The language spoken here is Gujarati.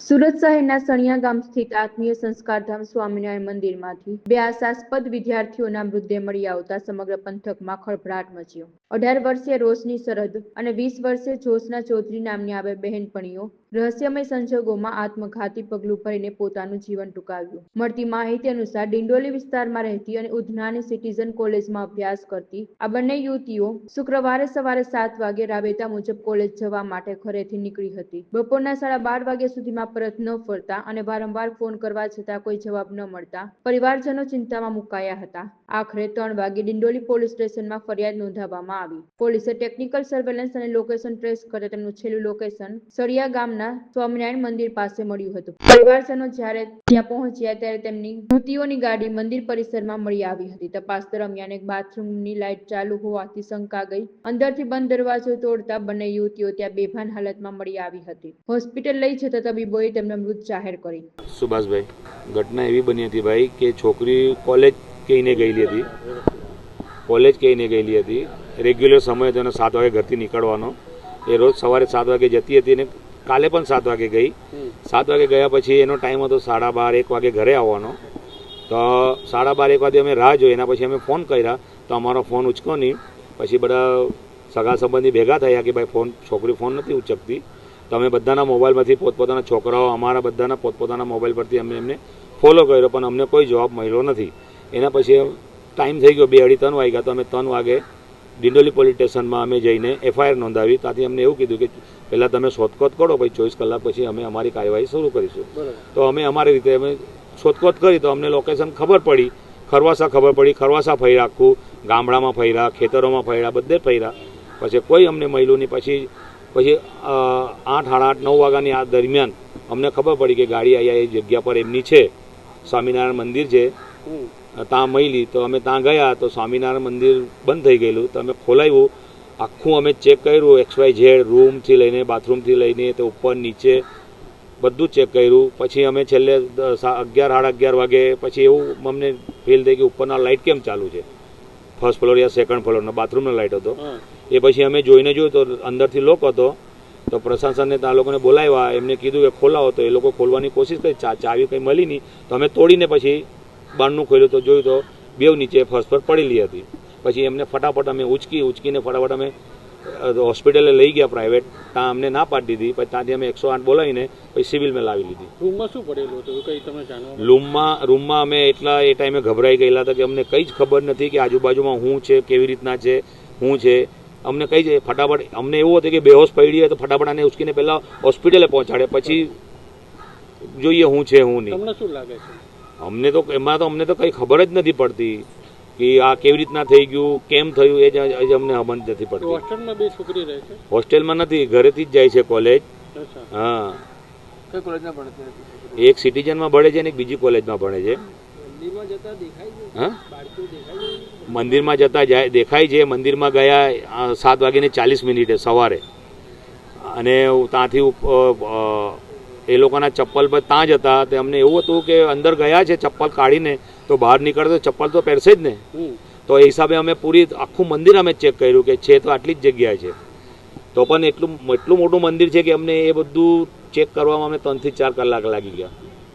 સુરત શહેરના સણિયા ગામ સ્થિત આત્મીય સંસ્કારધામ સ્વામિનારાયણ મંદિરમાંથી બે આશાસ્પદ વિદ્યાર્થીઓના મૃતદેહ મળી આવતા સમગ્ર પંથકમાં ખળભળાટ મચ્યો। 18 વર્ષીય રોશની સરહદ અને 20 વર્ષીય જ્યોત્સના ચૌધરી નામની આ બે બહેનપણીઓ રહસ્યમય સંજોગોમાં આત્મઘાતી પગલું ભરીને પોતાનું જીવન ટૂંકાવ્યું। મળતી માહિતી અનુસાર ડિંડોલી વિસ્તારમાં રહેતી અને ઉધનાની સિટીઝન કોલેજમાં અભ્યાસ કરતી આ બંને યુવતીઓ શુક્રવારે સવારે 7 વાગે રાબેતા મુજબ કોલેજ જવા માટે ઘરેથી નીકળી હતી। બપોરના 12:30 વાગ્યા સુધીમાં પરત ન ફરતા અને વારંવાર ફોન કરવા છતાં કોઈ જવાબ ન મળતા પરિવારજનો ચિંતામાં મુકાયા હતા। આખરે 3 વાગે ડિંડોલી પોલીસ સ્ટેશનમાં ફરિયાદ નોંધાવવામાં આવી। પોલીસે ટેકનિકલ સર્વેલન્સ અને લોકેશન ટ્રેસ કરતા તેમનું છેલ્લું લોકેશન સળિયા ગામના સ્વામિનારાયણ મંદિર પાસે મળ્યું હતું। પરિવારજનો જ્યારે ત્યાં પહોંચ્યા ત્યારે તેમની યુવતીઓની ગાડી મંદિર પરિસરમાં મળી આવી હતી। તપાસ દરમિયાન એક બાથરૂમની લાઇટ ચાલુ હોવાથી શંકા ગઈ। અંદરથી બંધ દરવાજો તોડતા બંને યુવતીઓ ત્યાં બેભાન હાલતમાં મળી આવી હતી। હોસ્પિટલ લઈ જતા તબીબોએ તેમને મૃત જાહેર કરી। સુભાષભાઈ, ઘટના એવી બની હતી ભાઈ કે છોકરી કોલેજ કહીને ગયેલી હતી। રેગ્યુલર સમય તેનો 7 વાગે ઘરથી નીકળવાનો। એ રોજ સવારે 7 વાગે જતી હતી અને કાલે પણ 7 વાગે ગઈ। 7 વાગે ગયા પછી એનો ટાઈમ હતો 12:30 1 વાગે ઘરે આવવાનો। તો 12:30 1 વાગે અમે રાહ જોઈ। એના પછી અમે ફોન કર્યા તો અમારો ફોન ઉચકો નહીં। પછી બધા સગા સંબંધી ભેગા થયા કે ભાઈ છોકરી ફોન નથી ઉચકતી। તો અમે બધાના મોબાઈલમાંથી પોતપોતાના છોકરાઓ અમારા બધાના પોતપોતાના મોબાઈલ પરથી અમે એમને ફોલો કર્યો પણ અમને કોઈ જવાબ મળ્યો નથી। એના પછી ટાઈમ થઈ ગયો 2 2:30 3 વાગ્યા। તો અમે 3 વાગે ડિંડોલી પોલીસ સ્ટેશનમાં અમે જઈને FIR નોંધાવી। ત્યાંથી અમને એવું કીધું કે પહેલાં તમે શોધખોળ કરો, પછી 24 કલાક પછી અમે અમારી કાર્યવાહી શરૂ કરીશું। તો અમે અમારી રીતે અમે શોધખોળ કરી તો અમને લોકેશન ખબર પડી, ખરવાસા ફર્યા, આખું ગામડામાં ફર્યા, ખેતરોમાં ફર્યા, બધે ફર્યા, પછી કોઈ અમને મળ્યું નહીં। પછી 8 8:30 9 વાગ્યાની આ દરમિયાન અમને ખબર પડી કે ગાડી અહીંયા એ જગ્યા પર એમની છે, સ્વામિનારાયણ મંદિર છે, ત્યાં મળી। તો અમે ત્યાં ગયા તો સ્વામિનારાયણ મંદિર બંધ થઈ ગયેલું। તો અમે ખોલાવ્યું, આખું અમે ચેક કર્યું, XYZ રૂમથી લઈને બાથરૂમથી લઈને તો ઉપર નીચે બધું ચેક કર્યું। પછી અમે છેલ્લે 11 11:30 વાગે પછી એવું અમને ફીલ થઈ કે ઉપરના લાઇટ કેમ ચાલુ છે, ફર્સ્ટ ફ્લોર યા સેકન્ડ ફ્લોરનો બાથરૂમનો લાઇટ હતો। એ પછી અમે જોઈને જોયું તો અંદરથી લોક હતો। તો પ્રશાસનને ત્યાં લોકોને બોલાવ્યા, એમને કીધું કે ખોલાવો। તો એ લોકો ખોલવાની કોશિશ કરી, ચાવી કંઈ મળી નહીં। તો અમે તોડીને પછી બારણું ખોલ્યું તો જોયું તો બેવ નીચે ફર્સ્ટ પર પડેલી હતી। પછી એમને ફટાફટ અમે ઉચકીને ફટાફટ અમે હોસ્પિટલે લઈ ગયા પ્રાઇવેટ। ત્યાં અમને ના પાડી દીધી। પછી ત્યાંથી અમે 108 બોલાવીને પછી સિવિલમાં લાવી લીધી। રૂમમાં શું પડેલું હતું કંઈ તમને જાણવા? રૂમમાં અમે એટલા એ ટાઈમે ગભરાઈ ગયેલા હતા કે અમને કંઈ જ ખબર નથી કે આજુબાજુમાં શું છે, કેવી રીતના છે, શું છે, અમને કઈ છે। ફટાફટ અમને એવું હતું કે બેહોશ પડી હોય તો ફટાફટ આને ઉચકીને પહેલાં હોસ્પિટલે પહોંચાડે, પછી જોઈએ શું છે શું નહીં। તમને શું લાગે છે? અમને તો કંઈ ખબર જ નથી પડતી કે આ કેવી રીતના થઈ ગયું, કેમ થયું, એ જ અમને સમજ નથી પડતી। હોસ્ટેલમાં બે છોકરી રહે છે? હોસ્ટેલમાં નથી, ઘરેથી જ જાય છે કોલેજ। હા, કઈ કોલેજમાં ભણે છે? એક સિટીઝનમાં ભણે છે અને એક બીજી કોલેજમાં ભણે છે। મંદિરમાં જતા દેખાય છે। મંદિરમાં ગયા 7:40 સવારે, અને ત્યાંથી એ લોકોના ચપ્પલ પર ત્યાં જ હતા। તે અમને એવું હતું કે અંદર ગયા છે ચપ્પલ કાઢીને, તો બહાર નીકળે તો ચપ્પલ તો પહેરશે જ ને। તો એ હિસાબે અમે આખું મંદિર અમે ચેક કર્યું કે છે તો આટલી જ જગ્યા છે। તો પણ એટલું મોટું મંદિર છે કે અમને એ બધું ચેક કરવામાં અમે 3 થી 4 કલાક લાગી ગયા।